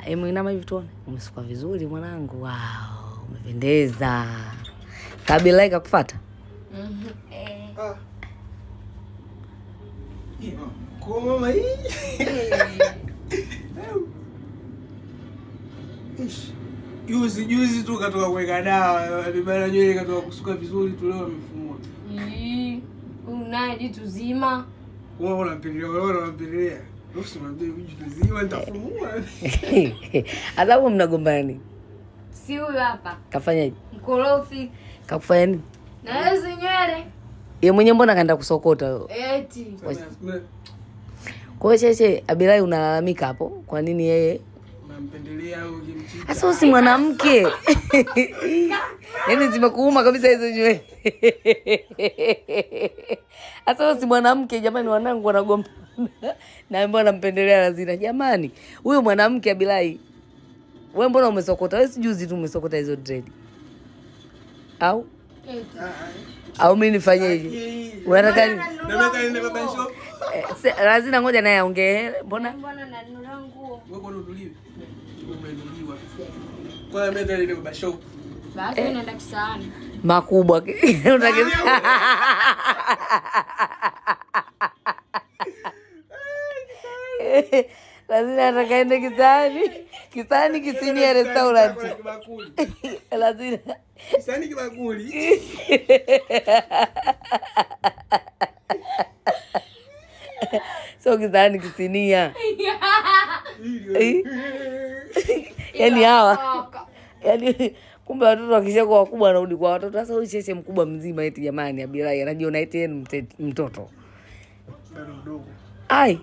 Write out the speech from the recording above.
Inama hivi tuone. Umesuka vizuri mwanangu. Wow, umependeza. Kabila ikakufuata? Kwa mama hii. Juzi tu katoka kuweka dawa, bibana nywele katoka kusuka vizuri tu leo amefumua. Unaye jitu zima. Wewe unampendelea. Nusu mwambie jitu zima nitafumua. Adhabu mnagombana nini? Si huyu hapa. Kafanyaje? Mkorofi. Kakufanya nini? Na hizo nywele. Yeye mwenyewe mbona kaenda kusokota? Eti. Kwa Cheche, Abilai unalalamika hapo. Kwa nini yeye unampendelea au kimchika? Asa si mwanamke. Yaani zimekuuma kabisa hizo nywele. Asa si mwanamke jamani, wanangu wanagomba. Na mbona nampendelea Razina jamani? Huyo mwanamke Abilai. Wewe mbona umesokota? Wewe si juzi tu umesokota hizo dread. Au? Au mimi nifanyeje? Unataka nini? Nataka niende baba shop. Razina ngoja naye aongee. Mbona na nunua nguo? Wewe mbona utuliwe? Umenuliwa. Kwa nini nataka niende baba shop? Basi naenda Kisaani. Makubwa. Unataka Lazima atakaende Kisaani. Kisaani Kisini ya restaurant. Lazima Kisaani kibakuli. So Kisaani Kisinia. Yaani hawa. Yaani kumbe watoto wakishakuwa wakubwa wanarudi kwa watoto. Sasa huyu Cheche mkubwa mzima eti jamani Abilai anajiona eti mtoto. Bado mdogo. Ai.